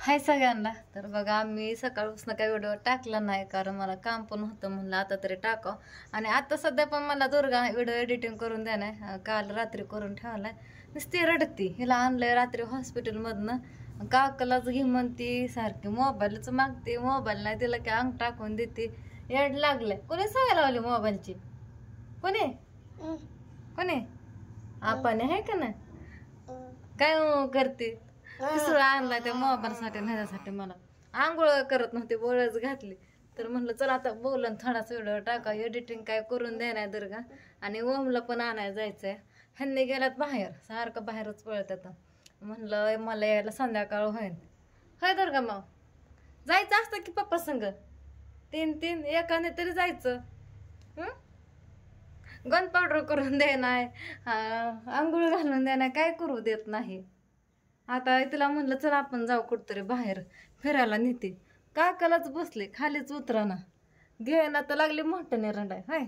हाय सगळ्यांना. तर बघा मी सकाळपासून काही व्हिडिओ टाकला नाही कारण मला काम पण होतं, म्हणलं आता तरी टाकाव. आणि आता सध्या पण मला दुर्गा व्हिडिओ एडिटिंग करून द्यानाय, काल रात्री करून ठेवलाय. नुसती रडती, हिला आणलंय रात्री हॉस्पिटलमधनं. काकलाच घे म्हणती, सारखी मोबाईलच मागते, मोबाईल नाही तिला की अंग टाकून देते. येड लागलंय. कोणी सवय लावली मोबाईलची? कोणी कोणी आपण आहे का ना? काय करते दुसरं आणलाय त्या मोबाईलसाठी न्यायसाठी. मला आंघोळ करत नव्हते, बोळच घातली. तर म्हणलं चला आता बोलन थोडासा व्हिडिओ टाका, एडिटिंग काय करून देणार दुर्गा. आणि ओमला पण आणायला जायचंय. ह्यांनी गेल्यात बाहेर, सारखं बाहेरच पळत आता. म्हणलं मला यायला संध्याकाळ होईल. होय दुर्गा माव, जायचं असतं की पप्पा संग. तीन एकाने तरी जायचं. गन पावडर करून देणार, आंघोळ घालून देणार, काय करू देत नाही. आता तिला म्हणलं चला आपण जाऊ कुठतरी बाहेर फिरायला नेते. काकालाच बसले, खालीच उतराना, घ्यायला तर लागली मोठ्याने रंडाय. हाय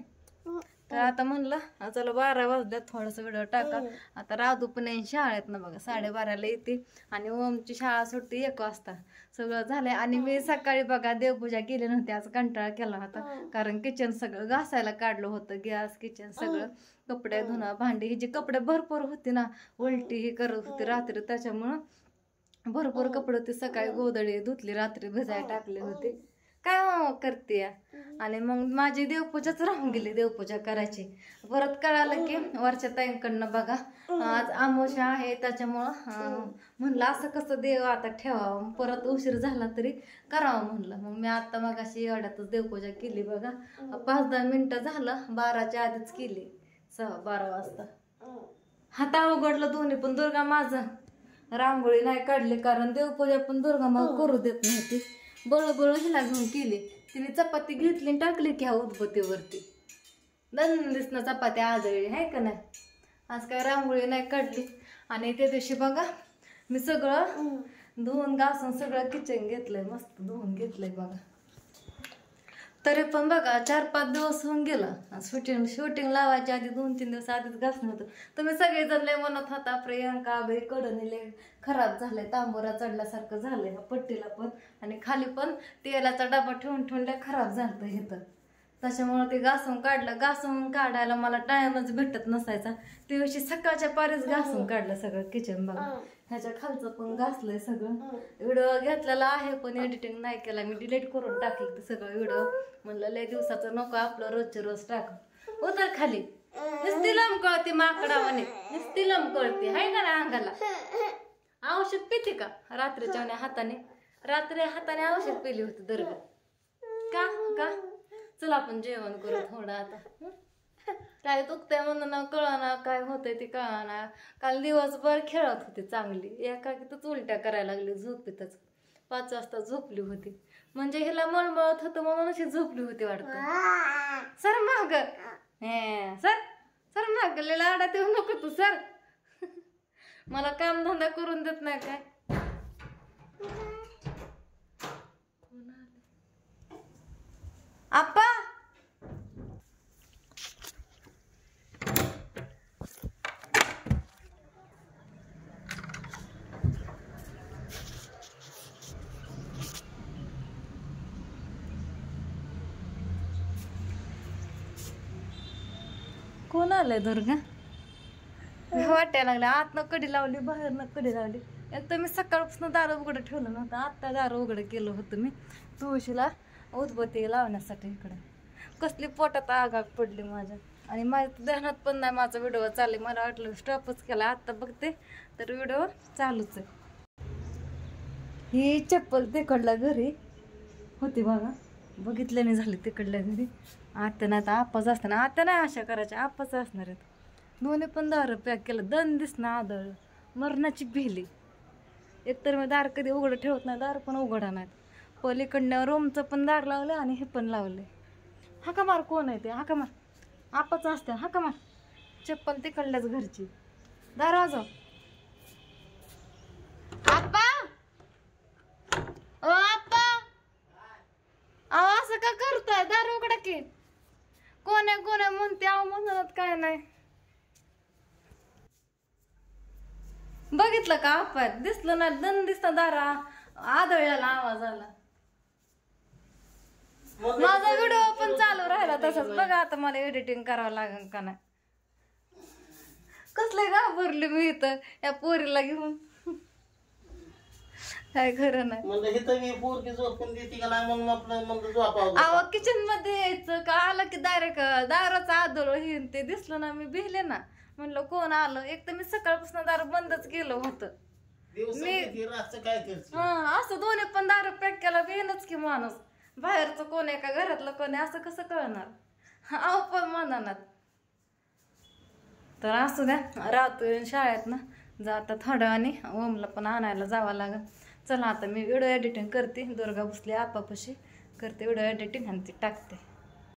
तर आता म्हणलं चला 12 वाजल्यात, थोडंसं व्हिडिओ टाका. आता राधू पण येईन शाळेत ना बघा, 12:30ला येते. आणि ओमची शाळा सुटते 1 वाजता. सगळं झालंय. आणि मी सकाळी बघा देवपूजा केली नव्हती, आज कंटाळा केला होता. कारण किचन सगळं घासायला काढलं होतं, गॅस किचन सगळं, कपडे धुणं भांडी, ही जी कपडे भरपूर होती ना, उलटी ही करत होती रात्री, त्याच्यामुळं भरपूर कपडे होते. सकाळी गोधडी धुतली, रात्री भिजायला टाकले होते. काय करते. आणि मग माझी देवपूजाच राहून गेली, देवपूजा करायची. परत कळालं की वरच्या ताईंकडनं बघा आज अमावस्या आहे, त्याच्यामुळं म्हणलं असं कसं देव आता ठेवावं, परत उशीर झाला तरी करावं म्हणलं. मग मी आता मग अशी एवढ्यातच देवपूजा केली बघा. 5-10 मिनिटं झालं, 12च्या आधीच केली, 12 वाजता. हाता उघडलं दोन्ही पण. दुर्गा माझं रांगोळी नाही काढली कारण देवपूजा पण दुर्गा मग करू देत नव्हती. बळबळ हिला घेऊन केली. तिने चपाती घेतली आणि टाकली की ह्या उदबत्तीवरती. दिसणं चपाती आजळी आहे का नाही. आज काय रांगोळी नाही काढली. आणि त्या दिवशी बघा मी सगळं धुवून घासून सगळं किचन घेतलंय, मस्त धुवून घेतलंय बघा. तरी पण बघा 4-5 दिवस होऊन गेलं. शूटिंग लावायच्या आधी 2-3 दिवस आधीच घासणं होतं. तुम्ही सगळेजण लय म्हणत होता प्रियंका बाई कडणी लय खराब झालंय, तांबोरा चढल्यासारखं झालंय पट्टीला पण. आणि खाली पण तेलाचा डबा ठेवून लय खराब झालं इथं. त्याच्यामुळे ते घासून काढलं. घासून काढायला मला टाइमच भेटत नसायचा. त्या दिवशी सकाळच्या पारीच घासून काढलं सगळं किचन बघा. ह्याच्या खालचं पण घासलंय सगळं. व्हिडिओ घेतलेला आहे पण एडिटिंग नाही केला, मी डिलीट करून टाकलं ते सगळं व्हिडिओ. म्हणलं लय दिवसाचं नको आपलं रोजचे रोज टाक. उतर खाली, नुसती लमकळती माकडावाने, नुसती लमकळती हाय का ना अंगाला. औषध पिते का रात्रीच्या हाताने? रात्री हाताने औषध पिली होती दुर्गा. का चला आपण जेवण करू थोडं आता. काय दुखतंय म्हणून कळना, काय होतंय ते कळना. काल दिवसभर खेळत होती चांगली, एकाकीतच उलट्या करायला लागली झोपेतच. 5 वाजता झोपली होती. म्हणजे हिला मळमळत होतं म्हणून अशी झोपली होती वाटतं. सर माग, सर माग, लाडात येऊ नको तू, सर. मला काम धंदा करून देत नाही काय. आप्पा कोण आलंय दुर्गा? वाटायला लागलं. आतनं कडी लावली, बाहेरनं कडी लावली. एक तर मी सकाळपासून दार उघडं ठेवलं नव्हतं, आत्ता दार उघडं केलं होतं मी तुळशीला उदबत्ती लावण्यासाठी. इकडे कसली पोटात आगाग पडली माझ्या. आणि माझ्या ध्यानात पण नाही माझा व्हिडिओ चालले. मला वाटलं स्टॉपच केला, आत्ता बघते तर व्हिडिओ चालूच आहे. ही चप्पल तिकडल्या घरी होती बघा, बघितल्याने झाली तिकडल्या घरी. आत्या नाही तर आप्पाच असताना, आत्या नाही अशा करायच्या, आप्पाच असणार आहेत. दोन्ही पण दार पॅक केलं, दन दिसणं आदळ, मरणाची भेली. एकतर मी दार कधी उघडं ठेवत नाही, दार पण उघडा नाहीत. पलीकडनं रूमचं पण दार लावलं आणि हे पण लावले. हाका मार, कोण आहे ते? हाका मार, आप्पाच असते. हाका मार, चप्पल तिकडल्याच घरची. दार वाजव. आप्पा, ओ आप्पा, अहो असं का करताय? दार उघडा की. कोण आहे म्हणते, अहो म्हणत काय नाही. बघितलं का आप्पा? दिसलं ना, दन दिसतं दारा आदळल्याला आवाज आला. माझा व्हिडिओ पण चालू राहिला तसंच. बघा आता मला एडिटिंग करावं लागेल का नाही. कसले घाबरले मी इथं या पोरीला घेऊन. काय खरं नाही. अहो किचन मध्ये यायचं का आलं की डायरेक्ट दाराचा आदळ हे ते दिसलं ना, मी भिले ना. म्हणलं कोण आलं. एक तर मी सकाळपासून दार बंदच केलं होतं. मी असं दोन्ही पण दार पॅक केला बेनच की माणूस. बाहेरचं कोण आहे का घरातलं कोण आहे असं कसं कळणार. अहो पण मनात. तर असू द्या, राहतोय शाळेत ना. जाता थोड्या आणि ओमला पण आणायला जावं लागेल. चला आता मी व्हिडिओ एडिटिंग करते. दुर्गा बसली आपापशी करते व्हिडिओ एडिटिंग आणि ती टाकते.